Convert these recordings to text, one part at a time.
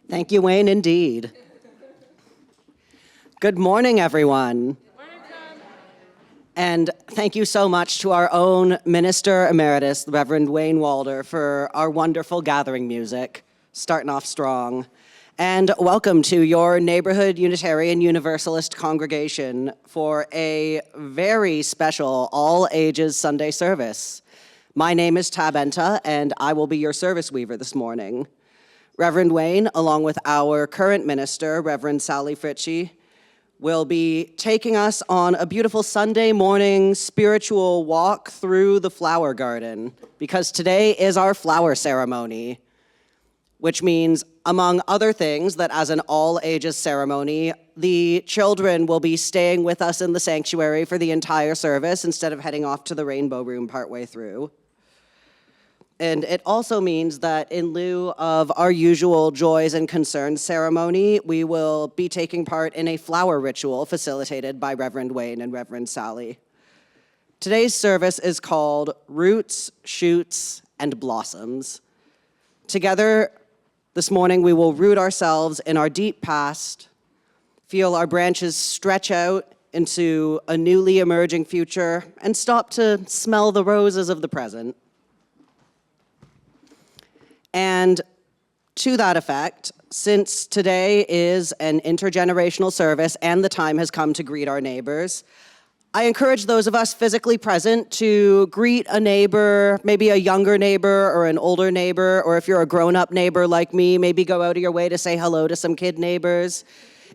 Thank you, Wayne, indeed. Good morning, everyone. And thank you so much to our own Minister Emeritus, the Reverend Wayne Walder, for our wonderful gathering music, starting off strong. And welcome to your Neighbourhood Unitarian Universalist congregation for a very special all-ages Sunday service. My name is Enta, and I will be your service weaver this morning. Reverend Wayne, along with our current minister, Reverend Sally Fritsche, will be taking us on a beautiful Sunday morning spiritual walk through the flower garden, because today is our flower ceremony, which means, among other things, that as an all-ages ceremony, the children will be staying with us in the sanctuary for the entire service instead of heading off to the Rainbow Room partway through. And it also means that in lieu of our usual joys and concerns ceremony, we will be taking part in a flower ritual facilitated by Reverend Wayne and Reverend Sally. Today's service is called Roots, Shoots, and Blossoms. Together, this morning, we will root ourselves in our deep past, feel our branches stretch out into a newly emerging future, and stop to smell the roses of the present. And to that effect, since today is an intergenerational service and the time has come to greet our neighbors, I encourage those of us physically present to greet a neighbor, maybe a younger neighbor or an older neighbor, or if you're a grown-up neighbor like me, maybe go out of your way to say hello to some kid neighbors.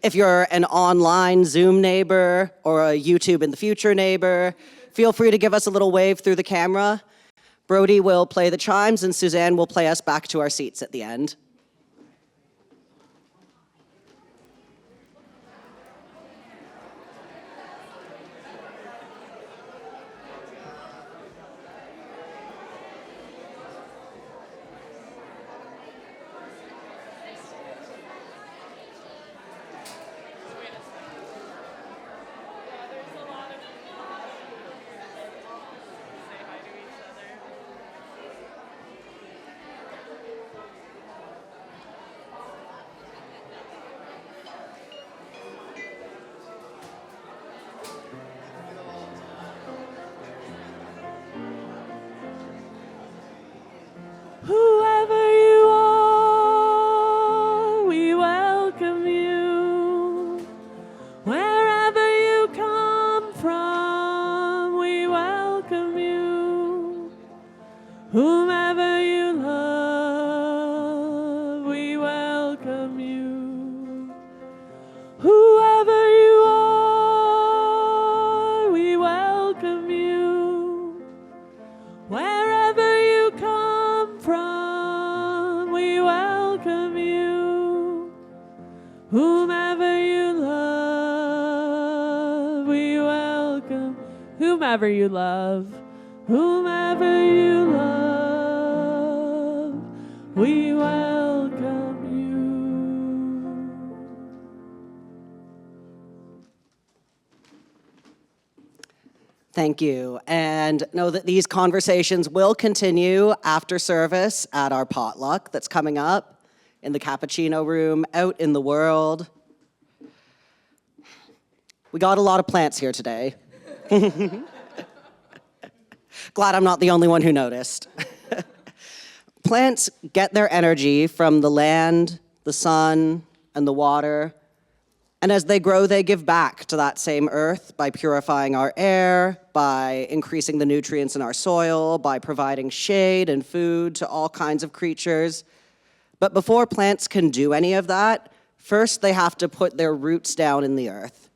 If you're an online Zoom neighbor or a YouTube in the future neighbor, feel free to give us a little wave through the camera. Brody will play the chimes, and Suzanne will play us back to our seats at the end. Whoever you are, we welcome you. Wherever you come from, we welcome you. Whomever you love, we welcome you. Whoever you are, we welcome you. Wherever you come from, we welcome you. Whomever you love, we welcome. Whomever you love, whomever you love, we welcome you. Thank you. And know that these conversations will continue after service at our potluck that's coming up in the cappuccino room, out in the world. We got a lot of plants here today. Glad I'm not the only one who noticed. Plants get their energy from the land, the sun, and the water. And as they grow, they give back to that same earth by purifying our air, by increasing the nutrients in our soil, by providing shade and food to all kinds of creatures. But before plants can do any of that, first they have to put their roots down in the earth.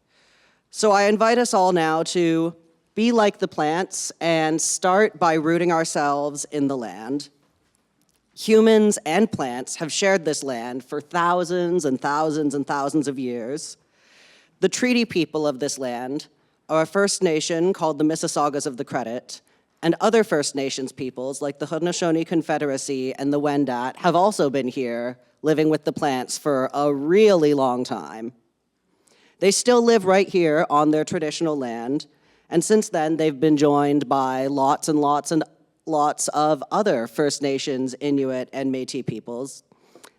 So I invite us all now to be like the plants and start by rooting ourselves in the land. Humans and plants have shared this land for thousands and thousands and thousands of years. The treaty people of this land are a First Nation called the Mississaugas of the Credit, and other First Nations peoples like the Haudenosaunee Confederacy and the Wendat have also been here living with the plants for a really long time. They still live right here on their traditional land, and since then they've been joined by lots of other First Nations, Inuit, and Métis peoples.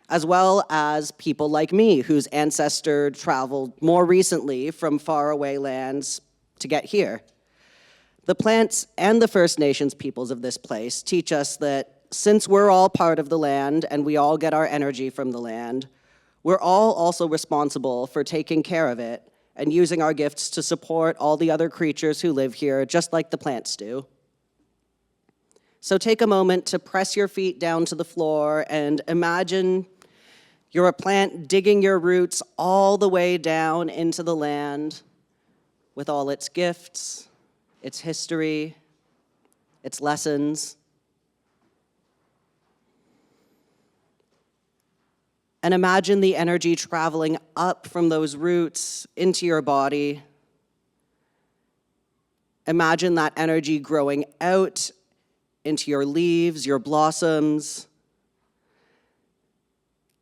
as well as people like me whose ancestor traveled more recently from faraway lands to get here. The plants and the First Nations peoples of this place teach us that since we're all part of the land and we all get our energy from the land, we're all also responsible for taking care of it and using our gifts to support all the other creatures who live here, just like the plants do. So take a moment to press your feet down to the floor and imagine you're a plant digging your roots all the way down into the land with all its gifts, its history, its lessons. And imagine the energy traveling up from those roots into your body. Imagine that energy growing out into your leaves, your blossoms,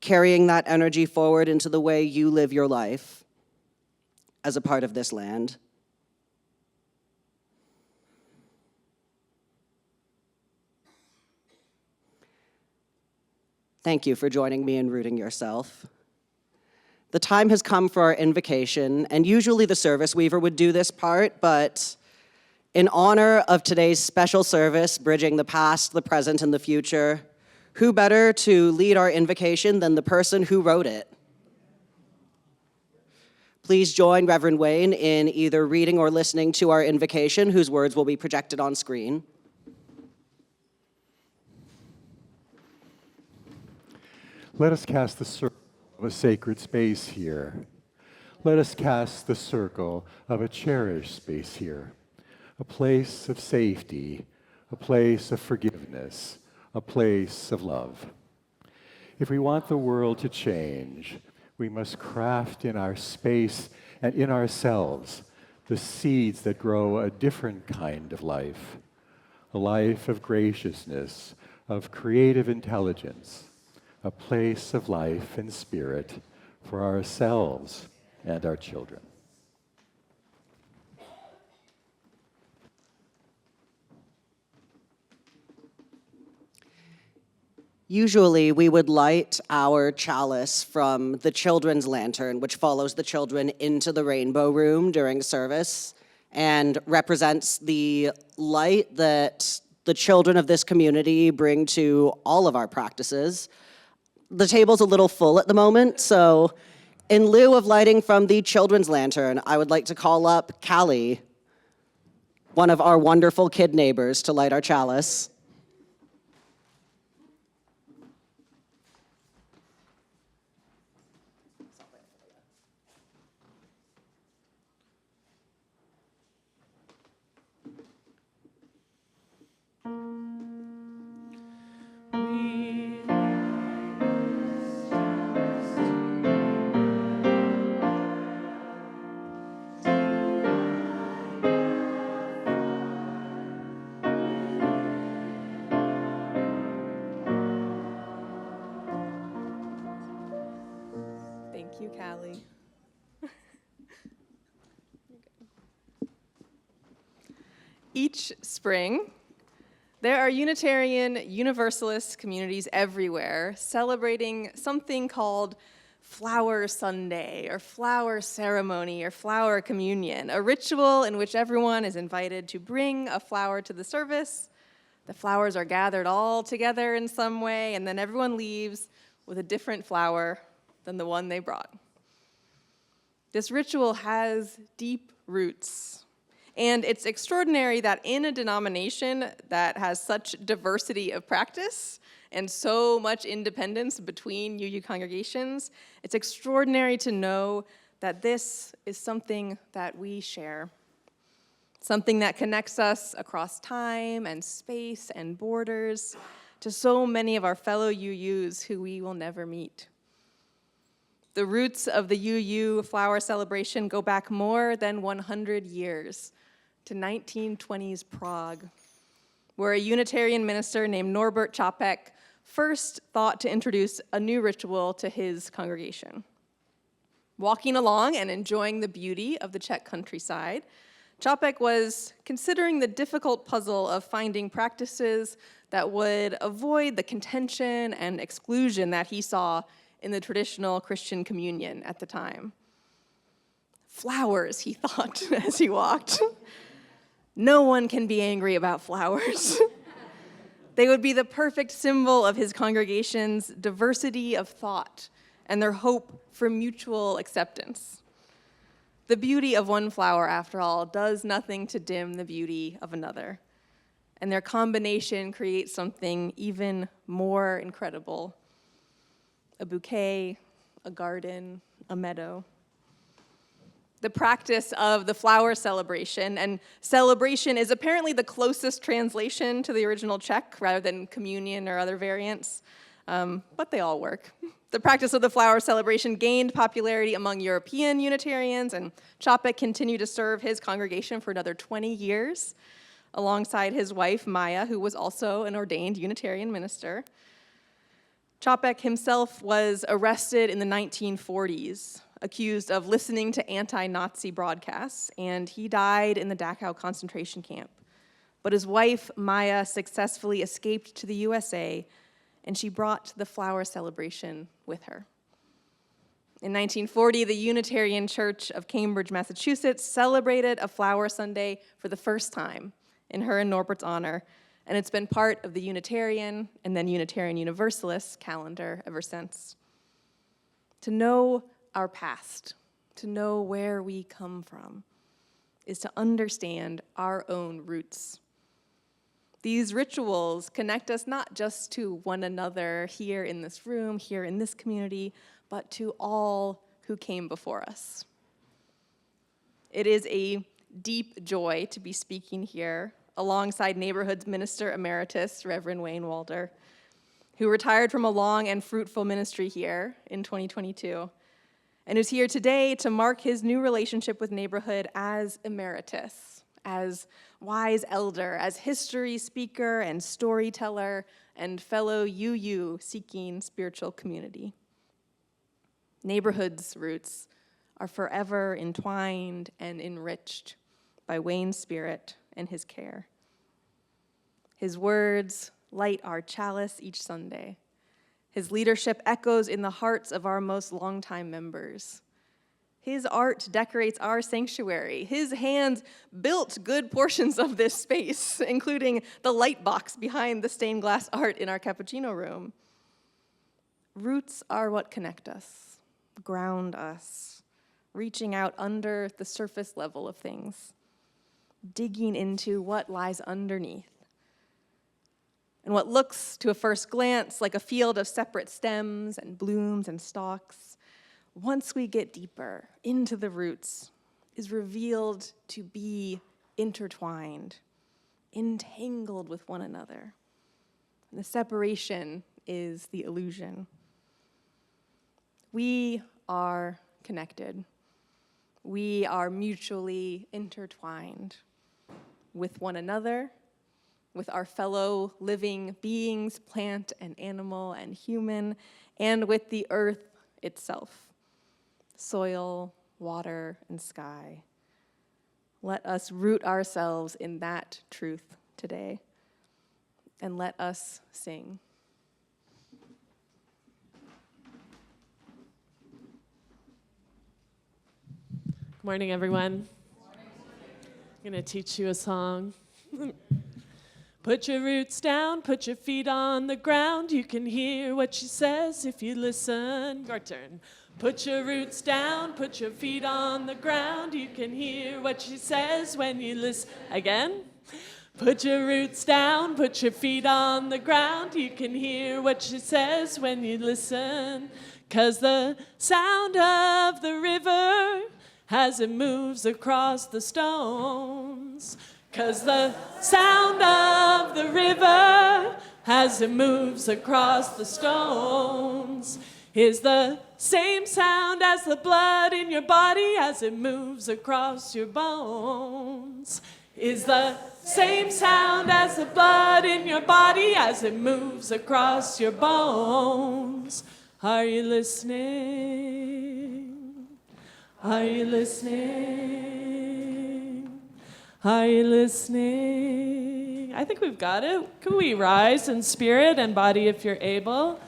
carrying that energy forward into the way you live your life as a part of this land. Thank you for joining me in rooting yourself. The time has come for our invocation, and usually the service weaver would do this part, but in honor of today's special service, bridging the past, the present, and the future, who better to lead our invocation than the person who wrote it? Please join Reverend Wayne in either reading or listening to our invocation, whose words will be projected on screen. Let us cast the circle of a sacred space here. Let us cast the circle of a cherished space here. A place of safety, a place of forgiveness, a place of love. If we want the world to change, we must craft in our space and in ourselves the seeds that grow a different kind of life, a life of graciousness, of creative intelligence, a place of life and spirit for ourselves and our children. Usually, we would light our chalice from the children's lantern, which follows the children into the rainbow room during service and represents the light that the children of this community bring to all of our practices. The table's a little full at the moment, so in lieu of lighting from the children's lantern, I would like to call up Callie, one of our wonderful kid neighbors, to light our chalice. Thank you, Callie. Each spring, there are Unitarian Universalist communities everywhere celebrating something called Flower Sunday, or Flower Ceremony, or Flower Communion, a ritual in which everyone is invited to bring a flower to the service. The flowers are gathered all together in some way, and then everyone leaves with a different flower than the one they brought. This ritual has deep roots. And it's extraordinary that in a denomination that has such diversity of practice and so much independence between UU congregations, it's extraordinary to know that this is something that we share, something that connects us across time and space and borders to so many of our fellow UUs who we will never meet. The roots of the UU flower celebration go back more than 100 years, to 1920s Prague, where a Unitarian minister named Norbert Čapek first thought to introduce a new ritual to his congregation. Walking along and enjoying the beauty of the Czech countryside, Čapek was considering the difficult puzzle of finding practices that would avoid the contention and exclusion that he saw in the traditional Christian communion at the time. Flowers, he thought as he walked. No one can be angry about flowers. They would be the perfect symbol of his congregation's diversity of thought and their hope for mutual acceptance. The beauty of one flower, after all, does nothing to dim the beauty of another. And their combination creates something even more incredible. A bouquet, a garden, a meadow. The practice of the flower celebration, and celebration is apparently the closest translation to the original Czech rather than communion or other variants, but they all work. The practice of the flower celebration gained popularity among European Unitarians, and Čapek continued to serve his congregation for another 20 years, alongside his wife, Maya, who was also an ordained Unitarian minister. Čapek himself was arrested in the 1940s, accused of listening to anti-Nazi broadcasts, and he died in the Dachau concentration camp. But his wife, Maya, successfully escaped to the USA, and she brought the flower celebration with her. In 1940, the Unitarian Church of Cambridge, Massachusetts, celebrated a flower Sunday for the first time in her and Norbert's honor, and it's been part of the Unitarian and then Unitarian Universalist calendar ever since. To know our past, to know where we come from, is to understand our own roots. These rituals connect us not just to one another here in this room, here in this community, but to all who came before us. It is a deep joy to be speaking here alongside Neighborhood's Minister Emeritus Rev Walder, who retired from a long and fruitful ministry here in 2022, and who's here today to mark his new relationship with Neighborhood as emeritus, as wise elder, as history speaker and storyteller, and fellow UU seeking spiritual community. Neighborhood's roots are forever entwined and enriched by Wayne's spirit and his care. His words light our chalice each Sunday. His leadership echoes in the hearts of our most longtime members. His art decorates our sanctuary. His hands built good portions of this space, including the light box behind the stained glass art in our cappuccino room. Roots are what connect us, ground us, reaching out under the surface level of things, digging into what lies underneath. And what looks to a first glance like a field of separate stems and blooms and stalks, once we get deeper into the roots, is revealed to be intertwined, entangled with one another. And the separation is the illusion. We are connected. We are mutually intertwined with one another, with our fellow living beings, plant and animal and human, and with the earth itself, soil, water, and sky. Let us root ourselves in that truth today, and let us sing. Good morning, everyone. I'm going to teach you a song. Put your roots down, put your feet on the ground. You can hear what she says if you listen. Your turn. Put your roots down, put your feet on the ground. You can hear what she says when you listen. Again. Put your roots down, put your feet on the ground. You can hear what she says when you listen. 'Cause the sound of the river as it moves across the stones. 'Cause the sound of the river as it moves across the stones is the same sound as the blood in your body as it moves across your bones. Is the same sound as the blood in your body as it moves across your bones. Are you listening? Are you listening? Are you listening? I think we've got it. Can we rise in spirit and body if you're able?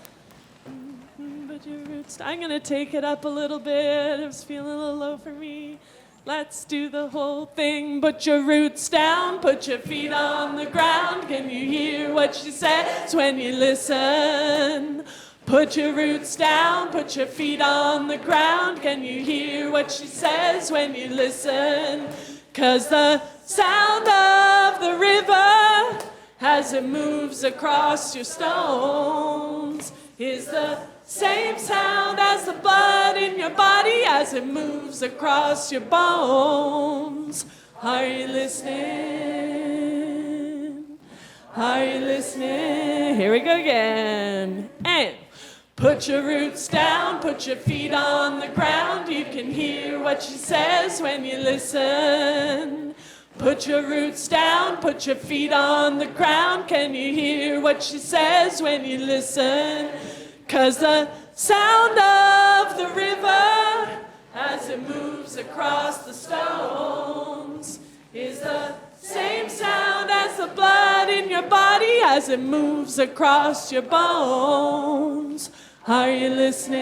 But your roots. I'm going to take it up a little bit. It was feeling a little low for me. Let's do the whole thing. Put your roots down, put your feet on the ground. Can you hear what she says when you listen? Put your roots down, put your feet on the ground. Can you hear what she says when you listen? 'Cause the sound of the river as it moves across your stones is the same sound as the blood in your body as it moves across your bones. Are you listening? Are you listening? Here we go again. And put your roots down, put your feet on the ground. You can hear what she says when you listen. Put your roots down, put your feet on the ground. Can you hear what she says when you listen? 'Cause the sound of the river as it moves across the stones is the same sound as the blood in your body as it moves across your bones. Are you listening?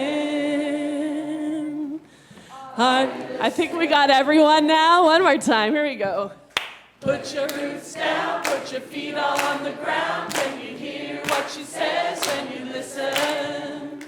I think we got everyone now. One more time. Here we go. Put your roots down, put your feet on the ground. Can you hear what she says when you listen?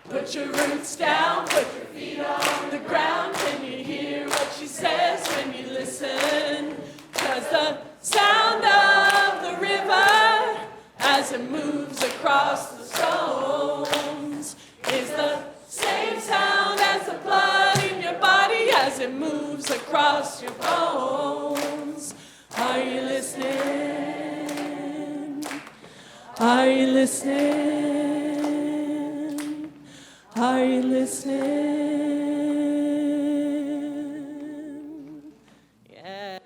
Put your roots down, put your feet on the ground. Can you hear what she says when you listen? 'Cause the sound of the river as it moves across the stones is the same sound as the blood in your body as it moves across your bones. Are you listening? Are you listening? Are you listening? Yes.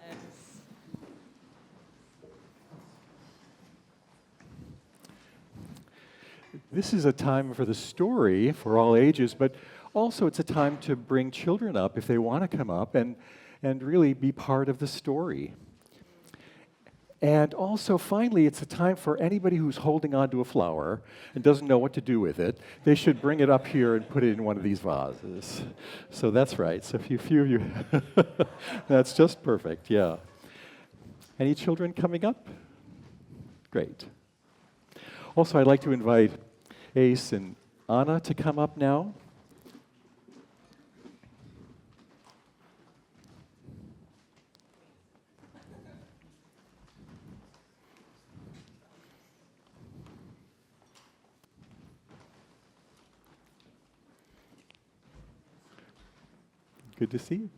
This is a time for the story for all ages, but also it's a time to bring children up if they want to come up and really be part of the story. And also, finally, it's a time for anybody who's holding on to a flower and doesn't know what to do with it. They should bring it up here and put it in one of these vases. So that's right. So a few of you, that's just perfect, yeah. Any children coming up? Great. Also, I'd like to invite Ace and Anna to come up now. Good to see you.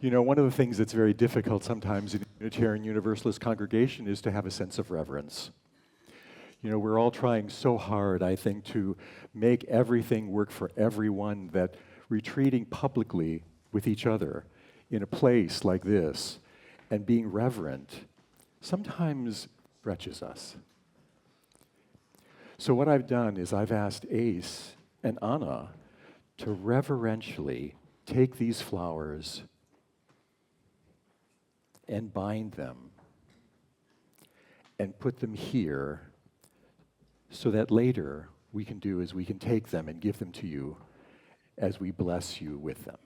You know, one of the things that's very difficult sometimes in a Unitarian Universalist congregation is to have a sense of reverence. You know, we're all trying so hard, I think, to make everything work for everyone, that retreating publicly with each other in a place like this and being reverent sometimes wretches us. So what I've done is I've asked Ace and Anna to reverentially take these flowers and bind them and put them here so that later we can take them and give them to you as we bless you with them.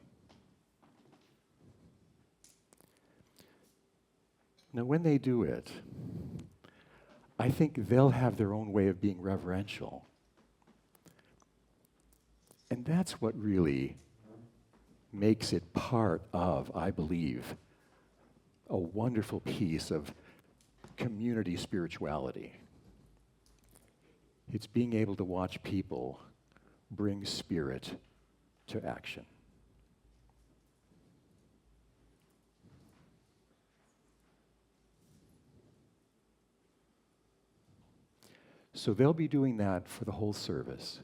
Now, when they do it, I think they'll have their own way of being reverential. And that's what really makes it part of, I believe, a wonderful piece of community spirituality. It's being able to watch people bring spirit to action. So they'll be doing that for the whole service.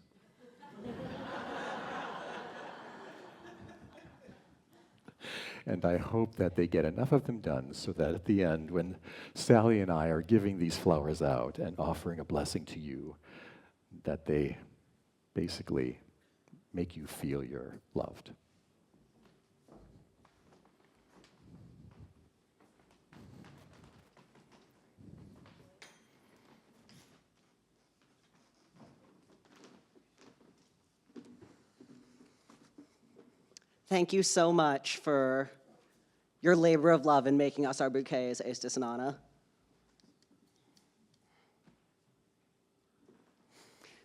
And I hope that they get enough of them done so that at the end, when Sally and I are giving these flowers out and offering a blessing to you, that they basically make you feel you're loved. Thank you so much for your labor of love in making us our bouquets, Estes and Anna.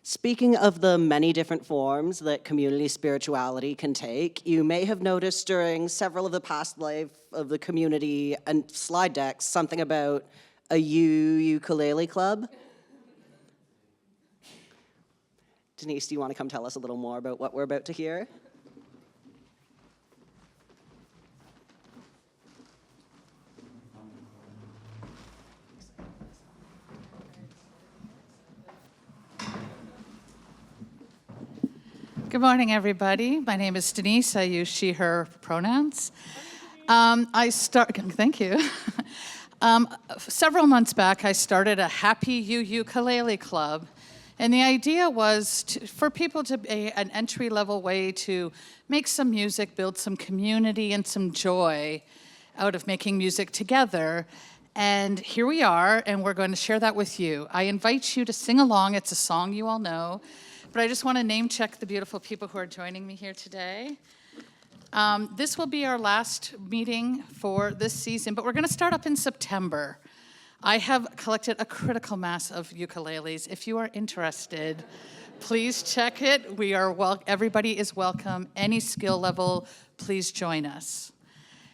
Speaking of the many different forms that community spirituality can take, you may have noticed during several of the past life of the community and slide decks something about a UUkelele club. Denise, do you want to come tell us a little more about what we're about to hear? Good morning, everybody. My name is Denise. I use she, her pronouns. Thank you. Several months back, I started a Happy UUkelele Club. And the idea was for people to be an entry-level way to make some music, build some community and some joy out of making music together. And here we are, and we're going to share that with you. I invite you to sing along. It's a song you all know. But I just want to name check the beautiful people who are joining me here today. This will be our last meeting for this season, but we're going to start up in September. I have collected a critical mass of ukuleles. If you are interested, please check it. Everybody is welcome. Any skill level, please join us.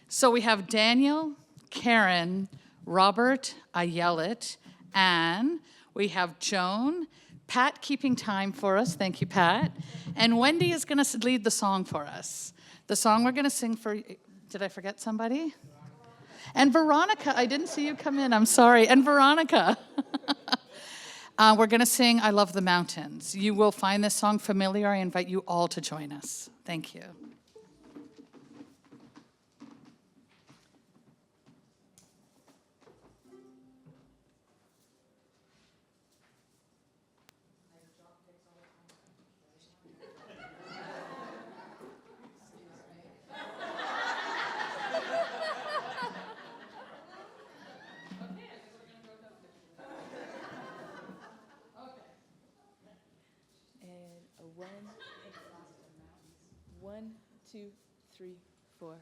So we have Daniel, Karen, Robert, Ayelet, Anne. We have Joan, Pat keeping time for us. Thank you, Pat. And Wendy is going to lead the song for us. The song we're going to sing for, did I forget somebody? And Veronica, I didn't see you come in, I'm sorry. And Veronica. We're going to sing I Love the Mountains. You will find this song familiar. I invite you all to join us. Thank you. One, two, three, four.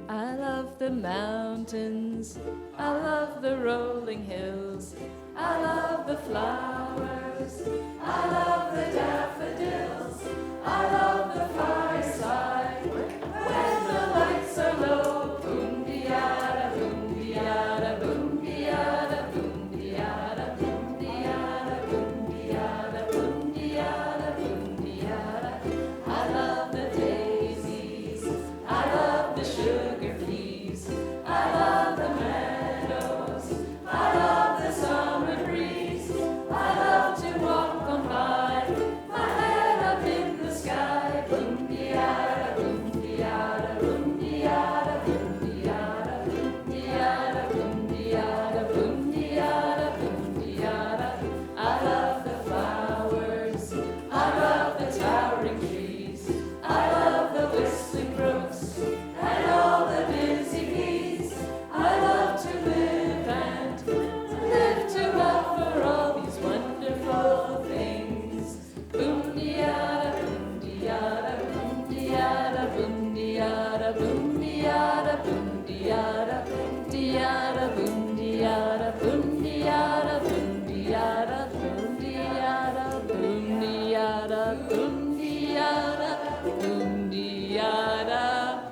I love the mountains, I love the rolling hills, I love the flowers, I love the daffodils, I love the fireside, when the lights are low, boom diada, boom diada, boom diada, boom diada, boom diada, boom diada, boom diada, boom diada. I love the daisies, I love the sugar peas, I love the meadows, I love the summer breeze, I love to walk on by, my head up in the sky, boom diada, boom diada, boom diada, boom diada, boom diada, boom diada, boom diada, boom diada. I love the flowers, I love the towering trees, I love the whistling brooks, and all the busy bees. I love to live and live to offer all these wonderful things. Boom diada, boom diada, boom diada, boom diada, boom diada, boom diada, boom diada, boom diada, boom diada, boom diada, boom diada, boom diada, boom diada, boom diada.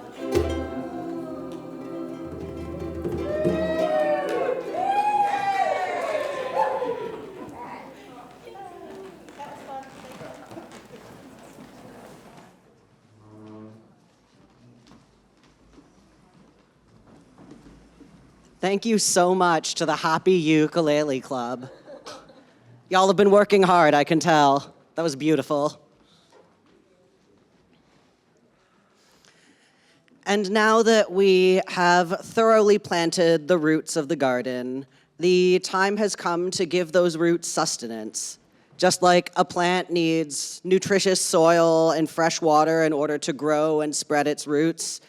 Thank you so much to the Happy Ukulele Club. Y'all have been working hard, I can tell. That was beautiful. And now that we have thoroughly planted the roots of the garden, the time has come to give those roots sustenance. Just like a plant needs nutritious soil and fresh water in order to grow and spread its roots,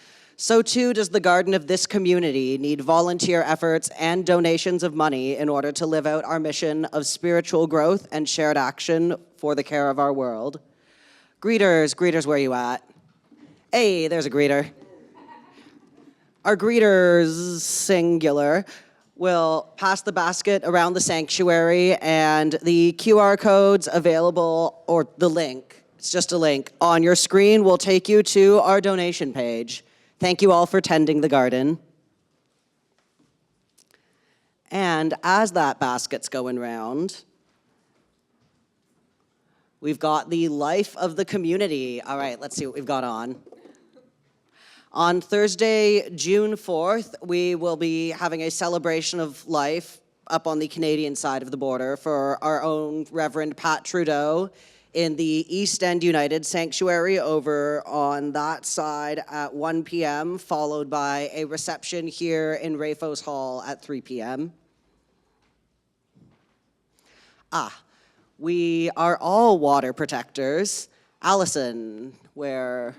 So too does the garden of this community need volunteer efforts and donations of money in order to live out our mission of spiritual growth and shared action for the care of our world. Greeters, where you at? Hey, there's a greeter. Our greeters, singular, will pass the basket around the sanctuary, and the QR codes available, or the link, it's just a link, on your screen will take you to our donation page. Thank you all for tending the garden. And as that basket's going round, we've got the life of the community. All right, let's see what we've got on. On Thursday, June 4th, we will be having a celebration of life up on the Canadian side of the border for our own Reverend Pat Trudeau in the East End United Sanctuary over on that side at 1 p.m., followed by a reception here in Rafos Hall at 3 p.m. We are all water protectors. Allison, where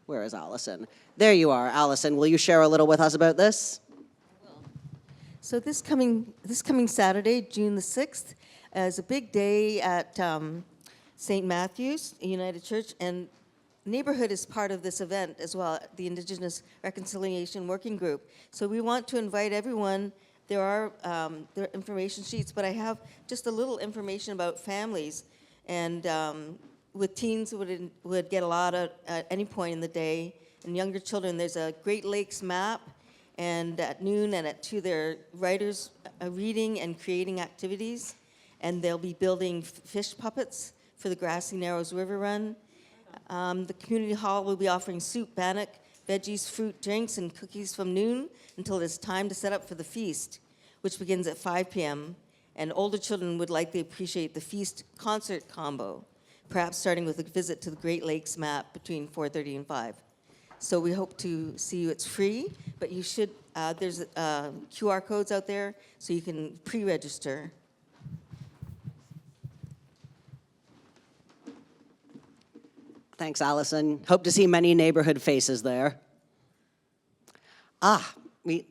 is Allison? There you are, Allison. Will you share a little with us about this? So this coming Saturday, June the 6th, is a big day at St. Matthew's United Church, and Neighbourhood is part of this event as well, the Indigenous Reconciliation Working Group. So we want to invite everyone. There are information sheets, but I have just a little information about families, and with teens would get a lot at any point in the day, and younger children, there's a Great Lakes map, and at noon and at 2 there are writers reading and creating activities, and they'll be building fish puppets for the Grassy Narrows River Run. The community hall will be offering soup, bannock, veggies, fruit, drinks, and cookies from noon until it's time to set up for the feast, which begins at 5 p.m., and older children would likely appreciate the feast concert combo, perhaps starting with a visit to the Great Lakes map between 4:30 and 5. So we hope to see you. It's free, but you should, there's QR codes out there so you can pre-register. Thanks, Allison. Hope to see many neighborhood faces there. Did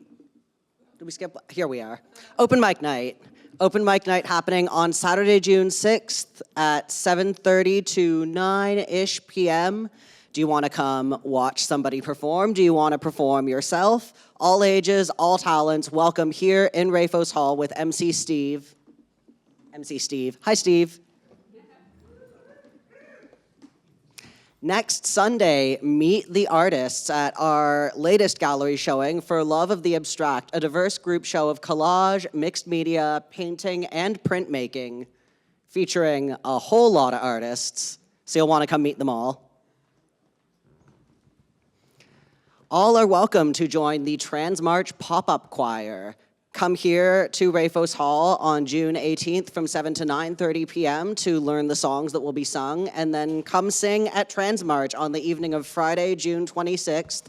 we skip? Here we are. Open mic night. Open mic night happening on Saturday, June 6th at 7:30 to 9-ish p.m. Do you want to come watch somebody perform? Do you want to perform yourself? All ages, all talents, welcome here in Rafos Hall with MC Steve. MC Steve. Hi, Steve. Next Sunday, meet the artists at our latest gallery showing for Love of the Abstract, a diverse group show of collage, mixed media, painting, and printmaking, featuring a whole lot of artists, so you'll want to come meet them all. All are welcome to join the Transmarch Pop-Up Choir. Come here to Rafos Hall on June 18th from 7 to 9:30 p.m. to learn the songs that will be sung, and then come sing at Transmarch on the evening of Friday, June 26th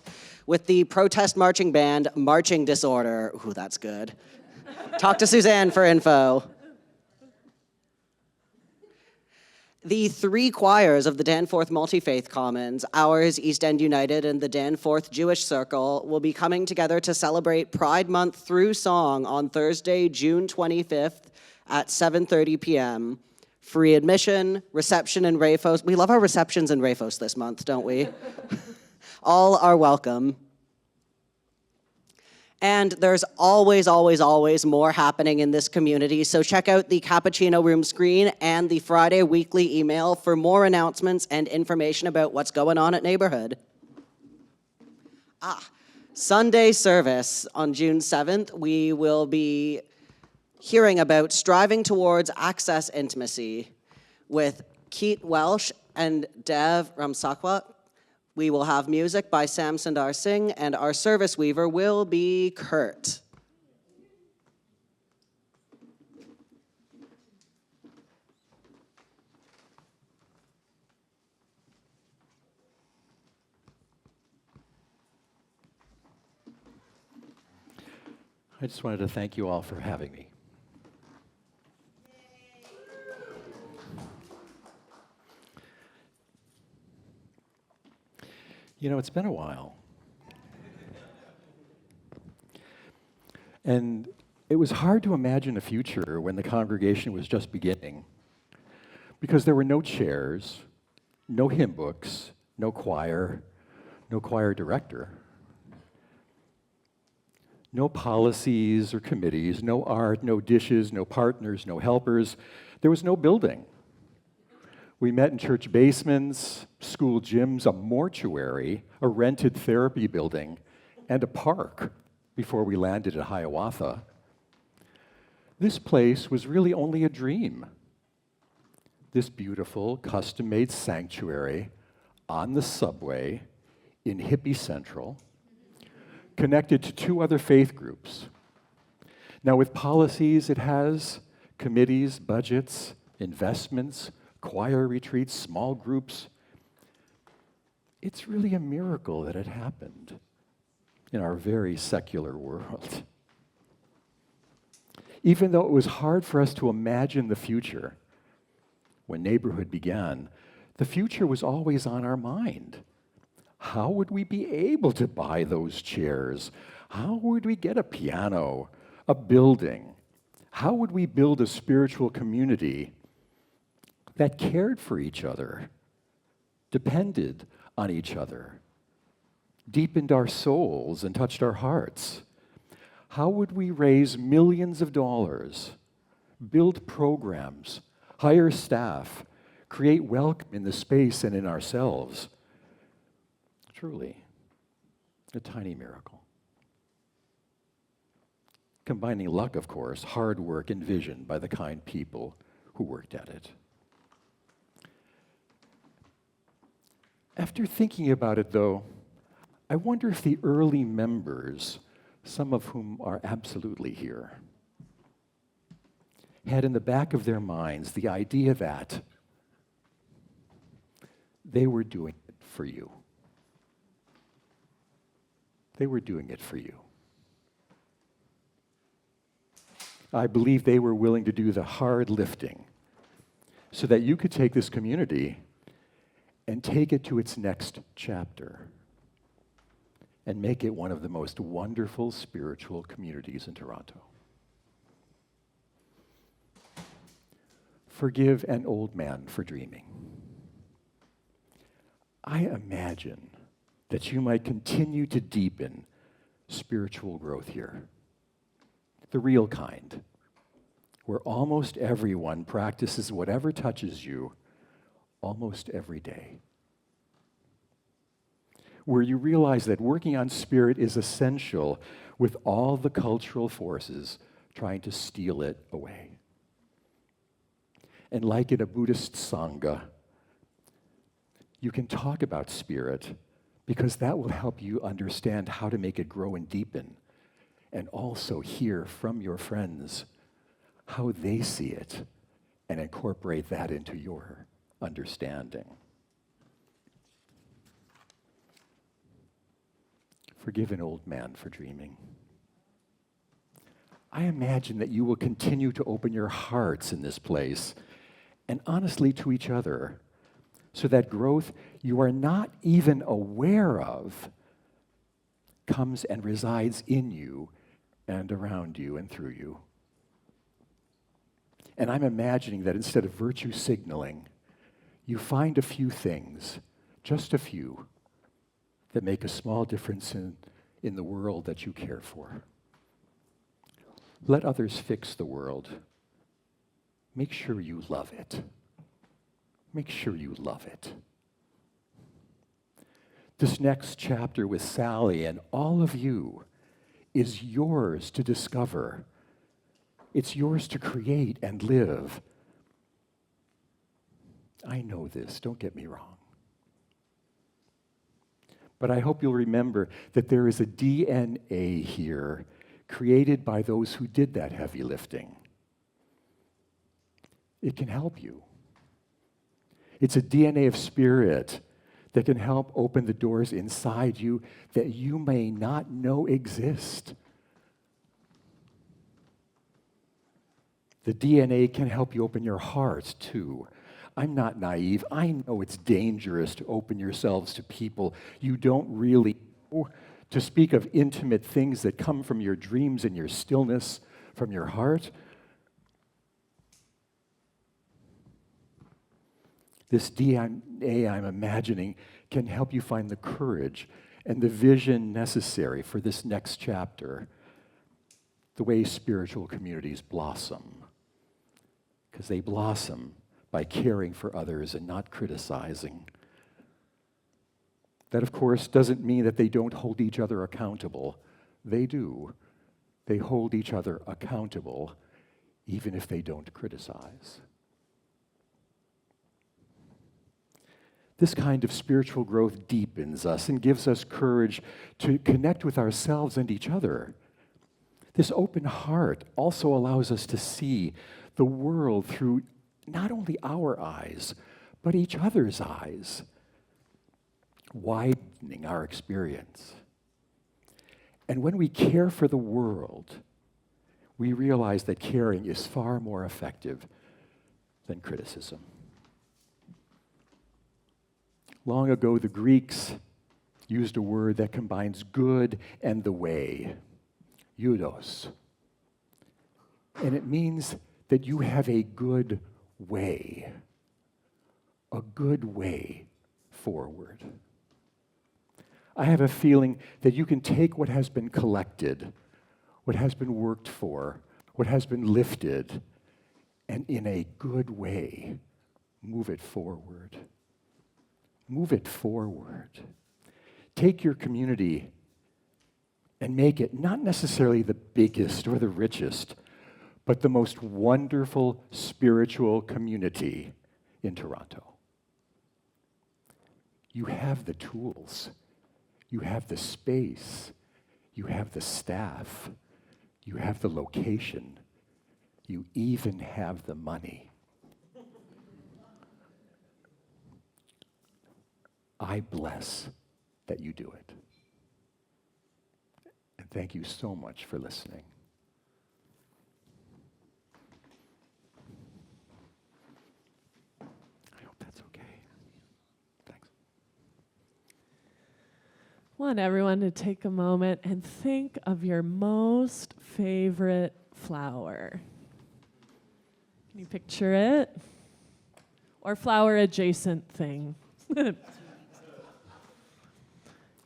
with the protest marching band Marching Disorder. Ooh, that's good. Talk to Susanne for info. The 3 choirs of the Danforth Multi-Faith Commons, ours, East End United, and the Danforth Jewish Circle, will be coming together to celebrate Pride Month through song on Thursday, June 25th at 7:30 p.m. Free admission, reception in Rafos. We love our receptions in Rafos this month, don't we? All are welcome. And there's always, always, always more happening in this community, so check out the Cappuccino Room screen and the Friday weekly email for more announcements and information about what's going on at Neighbourhood. Sunday service on June 7th, we will be hearing about striving towards access intimacy with Keith Welsh and Dev Ramsakwa. We will have music by Sam Sundar Singh, and our service weaver will be Kurt. I just wanted to thank you all for having me. You know, it's been a while. And it was hard to imagine a future when the congregation was just beginning, because there were no chairs, no hymn books, no choir director, no policies or committees, no art, no dishes, no partners, no helpers. There was no building. We met in church basements, school gyms, a mortuary, a rented therapy building, and a park before we landed at Hiawatha. This place was really only a dream. This beautiful, custom-made sanctuary on the subway in Hippie Central, connected to 2 other faith groups. Now, with policies, it has committees, budgets, investments, choir retreats, small groups. It's really a miracle that it happened in our very secular world. Even though it was hard for us to imagine the future, when Neighborhood began, the future was always on our mind. How would we be able to buy those chairs? How would we get a piano, a building? How would we build a spiritual community that cared for each other, depended on each other, deepened our souls and touched our hearts? How would we raise millions of dollars, build programs, hire staff, create welcome in the space and in ourselves? Truly, a tiny miracle. Combining luck, of course, hard work, and vision by the kind people who worked at it. After thinking about it, though, I wonder if the early members, some of whom are absolutely here, had in the back of their minds the idea that they were doing it for you. They were doing it for you. I believe they were willing to do the hard lifting so that you could take this community and take it to its next chapter and make it one of the most wonderful spiritual communities in Toronto. Forgive an old man for dreaming. I imagine that you might continue to deepen spiritual growth here. The real kind, where almost everyone practices whatever touches you almost every day. Where you realize that working on spirit is essential with all the cultural forces trying to steal it away. And like in a Buddhist Sangha, you can talk about spirit because that will help you understand how to make it grow and deepen, and also hear from your friends how they see it and incorporate that into your understanding. Forgive an old man for dreaming. I imagine that you will continue to open your hearts in this place, and honestly to each other, so that growth you are not even aware of comes and resides in you and around you and through you. And I'm imagining that instead of virtue signaling, you find a few things, just a few, that make a small difference in the world that you care for. Let others fix the world. Make sure you love it. Make sure you love it. This next chapter with Sally and all of you is yours to discover. It's yours to create and live. I know this, don't get me wrong. But I hope you'll remember that there is a DNA here created by those who did that heavy lifting. It can help you. It's a DNA of spirit that can help open the doors inside you that you may not know exist. The DNA can help you open your heart too. I'm not naive. I know it's dangerous to open yourselves to people you don't really know, to speak of intimate things that come from your dreams and your stillness, from your heart. This DNA I'm imagining can help you find the courage and the vision necessary for this next chapter, the way spiritual communities blossom. Because they blossom by caring for others and not criticizing. That, of course, doesn't mean that they don't hold each other accountable. They do. They hold each other accountable, even if they don't criticize. This kind of spiritual growth deepens us and gives us courage to connect with ourselves and each other. This open heart also allows us to see the world through not only our eyes, but each other's eyes, widening our experience. And when we care for the world, we realize that caring is far more effective than criticism. Long ago, the Greeks used a word that combines good and the way, eudos. And it means that you have a good way forward. I have a feeling that you can take what has been collected, what has been worked for, what has been lifted, and in a good way, move it forward. Move it forward. Take your community and make it not necessarily the biggest or the richest, but the most wonderful spiritual community in Toronto. You have the tools. You have the space. You have the staff. You have the location. You even have the money. I bless that you do it. And thank you so much for listening. I hope that's okay. Thanks. I want everyone to take a moment and think of your most favorite flower. Can you picture it? Or flower adjacent thing.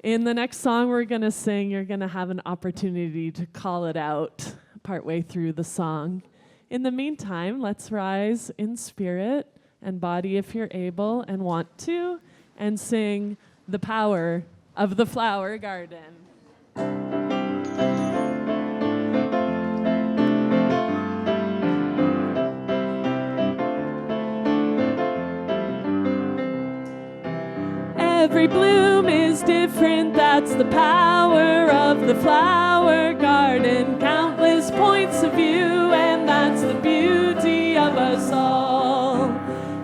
In the next song we're going to sing, you're going to have an opportunity to call it out partway through the song. In the meantime, let's rise in spirit and body if you're able and want to, and sing The Power of the Flower Garden. Every bloom is different, that's the power of the flower garden. Countless points of view, and that's the beauty of us all.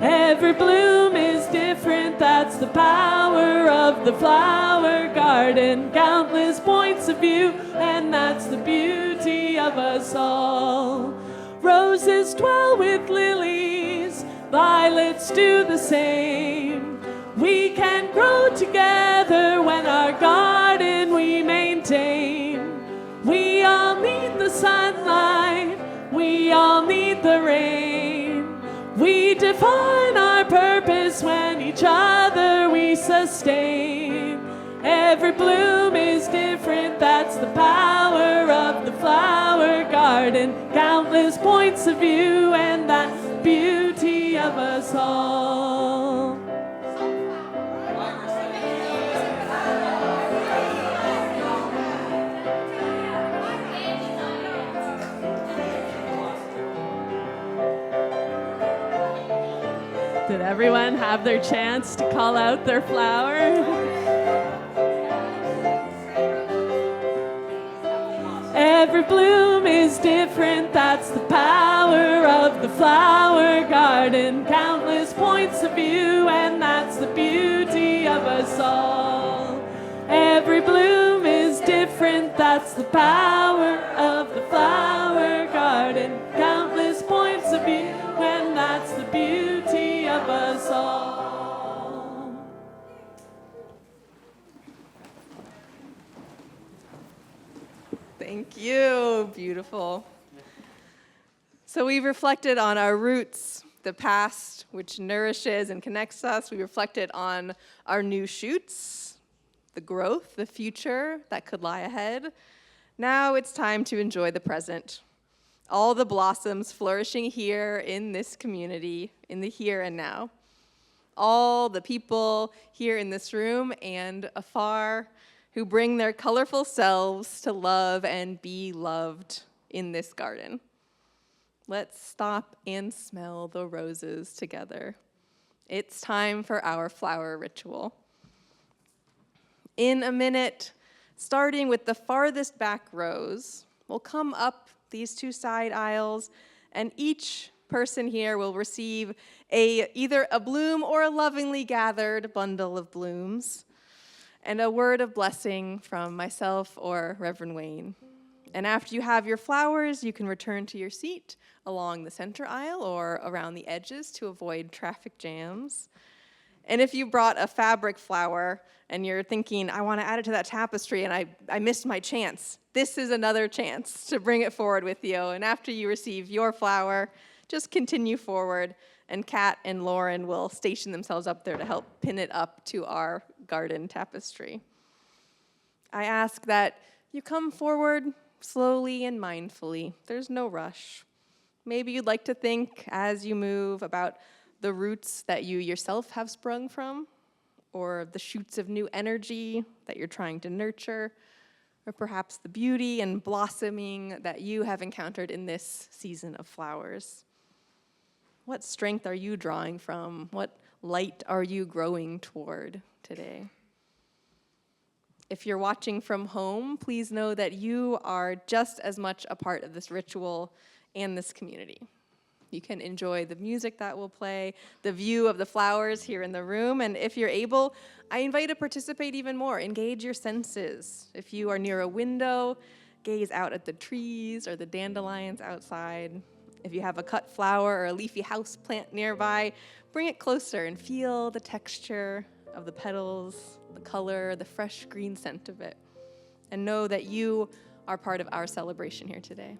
Every bloom is different, that's the power of the flower garden. Countless points of view, and that's the beauty of us all. Roses dwell with lilies, violets do the same. We can grow together when our garden we maintain. We all need the sunlight, we all need the rain. We define our purpose when each other we sustain. Every bloom is different, that's the power of the flower garden. Countless points of view, and that beauty of us all. Did everyone have their chance to call out their flower? Every bloom is different, that's the power of the flower garden. Countless points of view, and that's the beauty of us all. Every bloom is different, that's the power of the flower garden. Countless points of view, and that's the beauty of us all. Thank you. Beautiful. So we've reflected on our roots, the past, which nourishes and connects us. We reflected on our new shoots, the growth, the future that could lie ahead. Now it's time to enjoy the present. All the blossoms flourishing here in this community, in the here and now. All the people here in this room and afar who bring their colorful selves to love and be loved in this garden. Let's stop and smell the roses together. It's time for our flower ritual. In a minute, starting with the farthest back rows, we'll come up these two side aisles, and each person here will receive either a bloom or a lovingly gathered bundle of blooms, and a word of blessing from myself or Reverend Wayne. And after you have your flowers, you can return to your seat along the center aisle or around the edges to avoid traffic jams. And if you brought a fabric flower and you're thinking, I want to add it to that tapestry and I missed my chance, this is another chance to bring it forward with you. And after you receive your flower, just continue forward, and Kat and Lauren will station themselves up there to help pin it up to our garden tapestry. I ask that you come forward slowly and mindfully. There's no rush. Maybe you'd like to think as you move about the roots that you yourself have sprung from, or the shoots of new energy that you're trying to nurture, or perhaps the beauty and blossoming that you have encountered in this season of flowers. What strength are you drawing from? What light are you growing toward today? If you're watching from home, please know that you are just as much a part of this ritual and this community. You can enjoy the music that will play, the view of the flowers here in the room, and if you're able, I invite you to participate even more. Engage your senses. If you are near a window, gaze out at the trees or the dandelions outside. If you have a cut flower or a leafy house plant nearby, bring it closer and feel the texture of the petals, the color, the fresh green scent of it. And know that you are part of our celebration here today.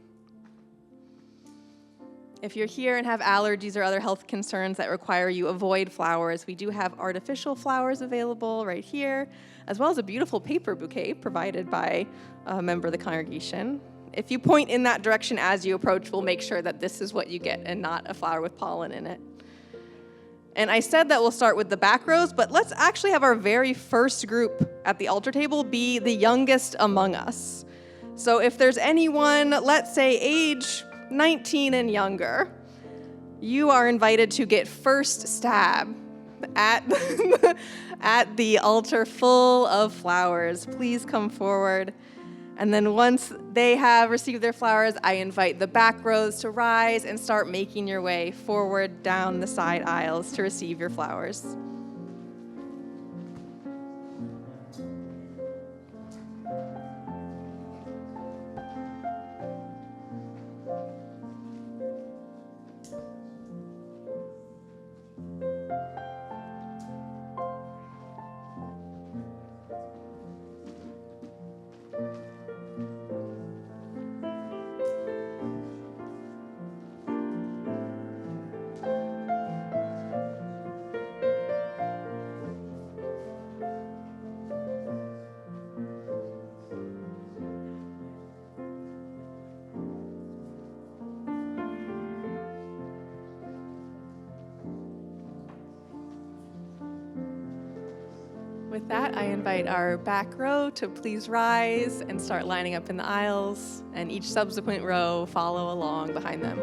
If you're here and have allergies or other health concerns that require you avoid flowers, we do have artificial flowers available right here, as well as a beautiful paper bouquet provided by a member of the congregation. If you point in that direction as you approach, we'll make sure that this is what you get and not a flower with pollen in it. And I said that we'll start with the back rows, but let's actually have our very first group at the altar table be the youngest among us. So if there's anyone, let's say age 19 and younger, you are invited to get first stab at, at the altar full of flowers. Please come forward. And then once they have received their flowers, I invite the back rows to rise and start making your way forward down the side aisles to receive your flowers. With that, I invite our back row to please rise and start lining up in the aisles, and each subsequent row follow along behind them.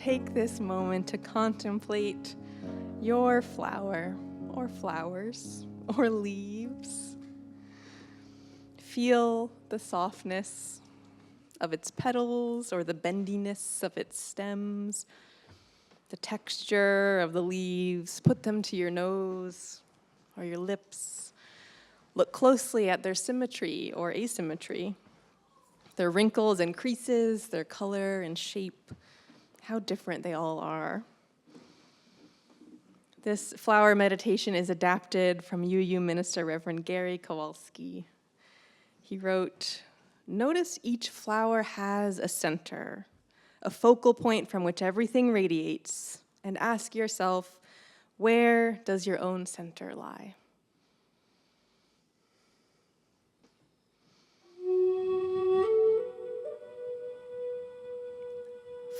take this moment to contemplate your flower, or flowers, or leaves. Feel the softness of its petals or the bendiness of its stems, the texture of the leaves. Put them to your nose or your lips. Look closely at their symmetry or asymmetry, their wrinkles and creases, their color and shape, how different they all are. This flower meditation is adapted from UU Minister Rev Gary Kowalski. He wrote, "Notice each flower has a center, a focal point from which everything radiates, and ask yourself, where does your own center lie?"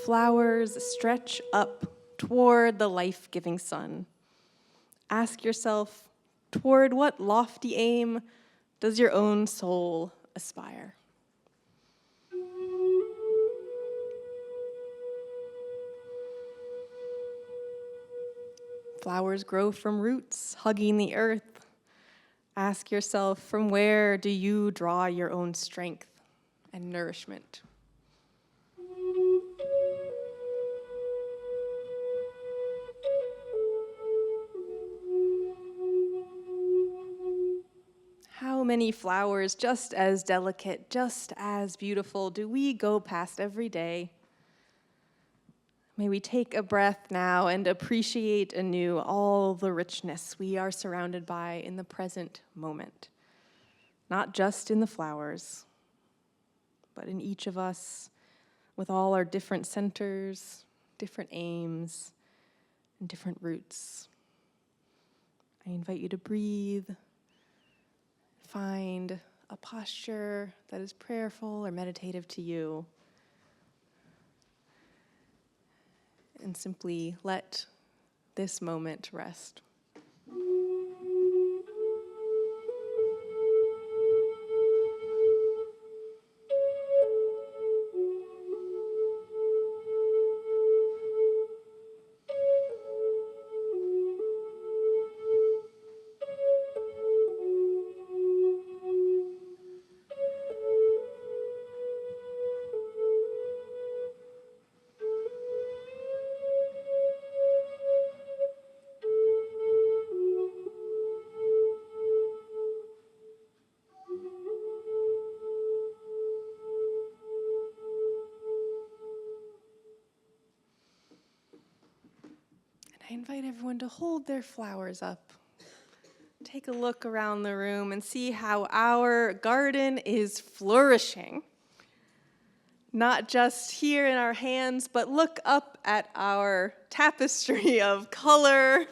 Flowers stretch up toward the life-giving sun. Ask yourself, toward what lofty aim does your own soul aspire? Flowers grow from roots, hugging the earth. Ask yourself, from where do you draw your own strength and nourishment? How many flowers, just as delicate, just as beautiful, do we go past every day? May we take a breath now and appreciate anew all the richness we are surrounded by in the present moment. Not just in the flowers, but in each of us, with all our different centers, different aims, and different roots. I invite you to breathe. Find a posture that is prayerful or meditative to you. And simply let this moment rest. I invite everyone to hold their flowers up. Take a look around the room and see how our garden is flourishing. Not just here in our hands, but look up at our tapestry of color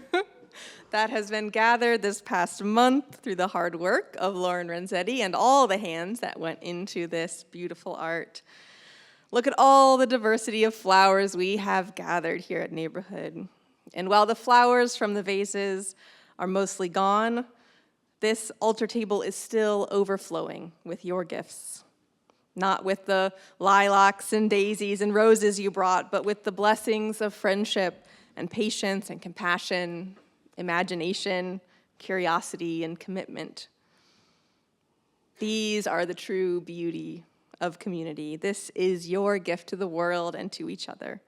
that has been gathered this past month through the hard work of Lauren Renzetti and all the hands that went into this beautiful art. Look at all the diversity of flowers we have gathered here at Neighborhood. And while the flowers from the vases are mostly gone, this altar table is still overflowing with your gifts. Not with the lilacs and daisies and roses you brought, but with the blessings of friendship and patience and compassion, imagination, curiosity, and commitment. These are the true beauty of community. This is your gift to the world and to each other.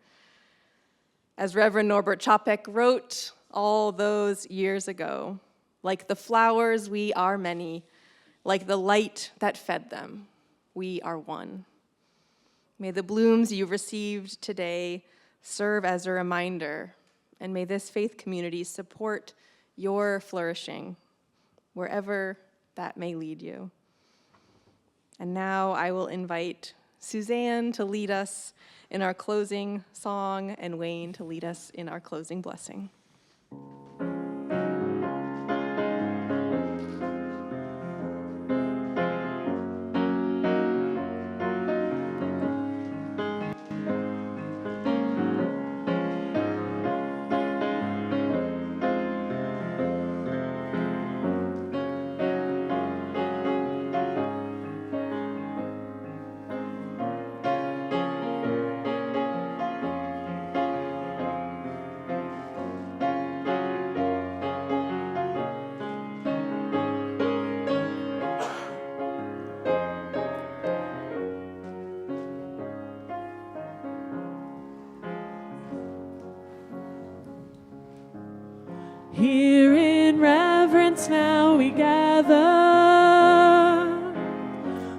As Reverend Norbert Čapek wrote all those years ago, like the flowers, we are many. Like the light that fed them, we are one. May the blooms you received today serve as a reminder, and may this faith community support your flourishing, wherever that may lead you. And now I will invite Susanne to lead us in our closing song and Wayne to lead us in our closing blessing. once now we gather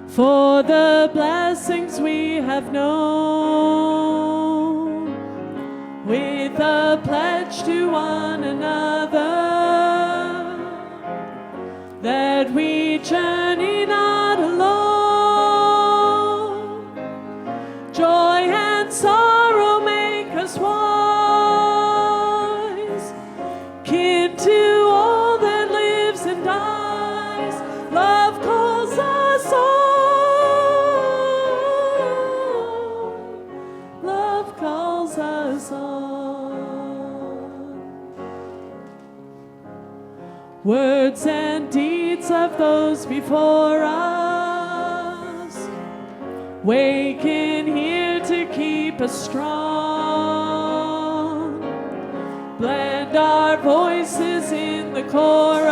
for the blessings we have known, with a pledge to one another that we journey not alone. Joy and sorrow make us wise, kin to all that lives and dies. Love calls us on. Love calls us on. Words and deeds of those before us waken here to keep us strong. Blend our voices in the chorus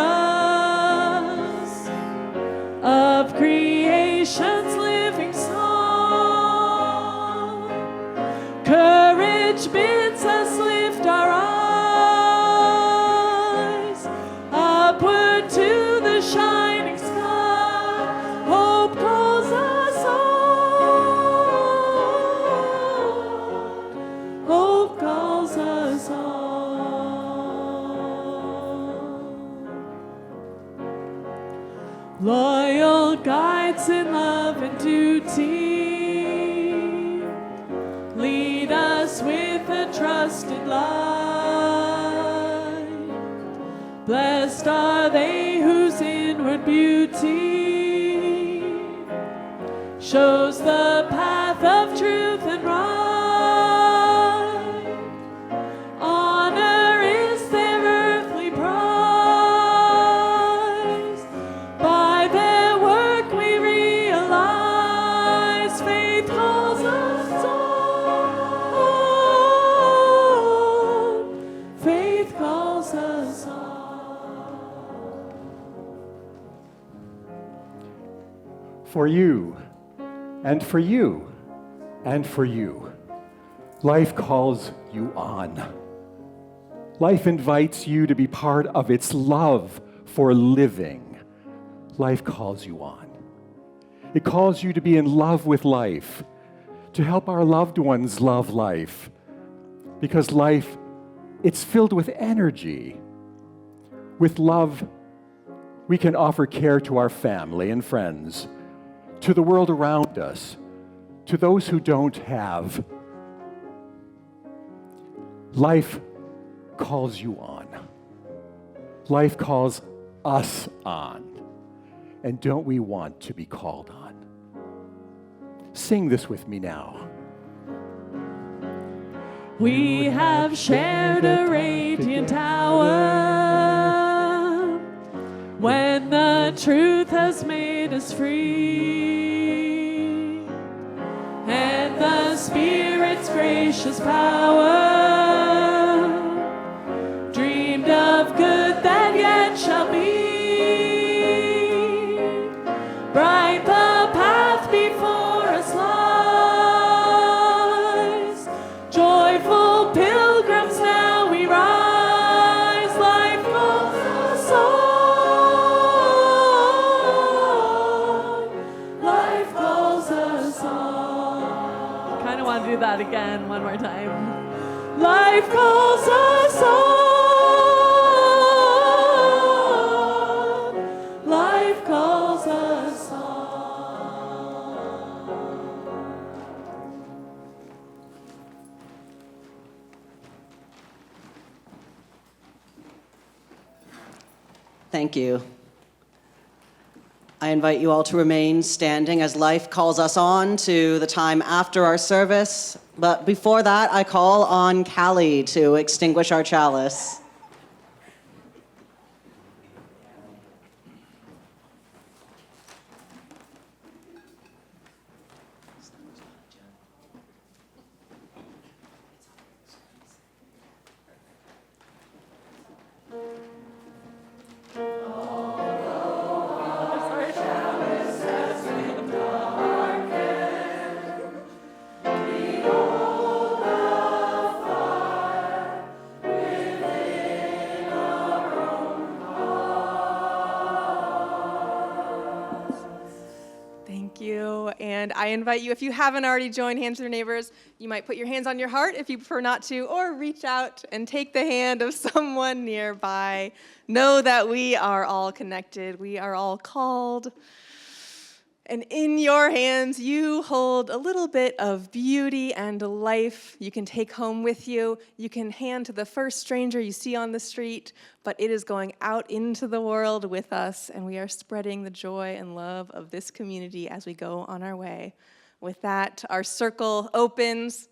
of creation's living song. Courage bids us lift our eyes upward to the shining sky. Hope calls us on. Hope calls us on. Loyal guides in love and duty, lead us with a trusted light. Blessed are they whose inward beauty shows the path of truth and right. Honor is their earthly prize. By their work we realize faith calls us on. Faith calls us on. For you, and for you, and for you, life calls you on. Life invites you to be part of its love for living. Life calls you on. It calls you to be in love with life, to help our loved ones love life, because life, it's filled with energy. With love, we can offer care to our family and friends, to the world around us, to those who don't have. Life calls you on. Life calls us on. And don't we want to be called on? Sing this with me now. We have shared a radiant hour when the truth has made us free, and the Spirit's gracious power dreamed of good that yet shall be. Bright the path before us lies, joyful pilgrims now we rise. Life calls us on. Life calls us on. Kind of want to do that again one more time. Life calls us on. Life calls us on. Thank you. I invite you all to remain standing as life calls us on to the time after our service. But before that, I call on Callie to extinguish our chalice. With And I invite you, if you haven't already joined Hands with Your Neighbors, you might put your hands on your heart if you prefer not to, or reach out and take the hand of someone nearby. Know that we are all connected. We are all called. And in your hands, you hold a little bit of beauty and life you can take home with you. You can hand to the first stranger you see on the street, but it is going out into the world with us, and we are spreading the joy and love of this community as we go on our way. With that, our circle opens,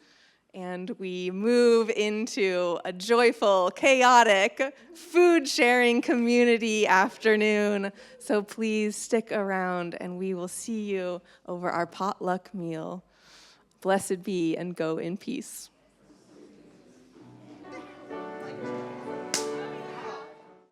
and we move into a joyful, chaotic, food-sharing community afternoon. So please stick around, and we will see you over our potluck meal. Blessed be, and go in peace.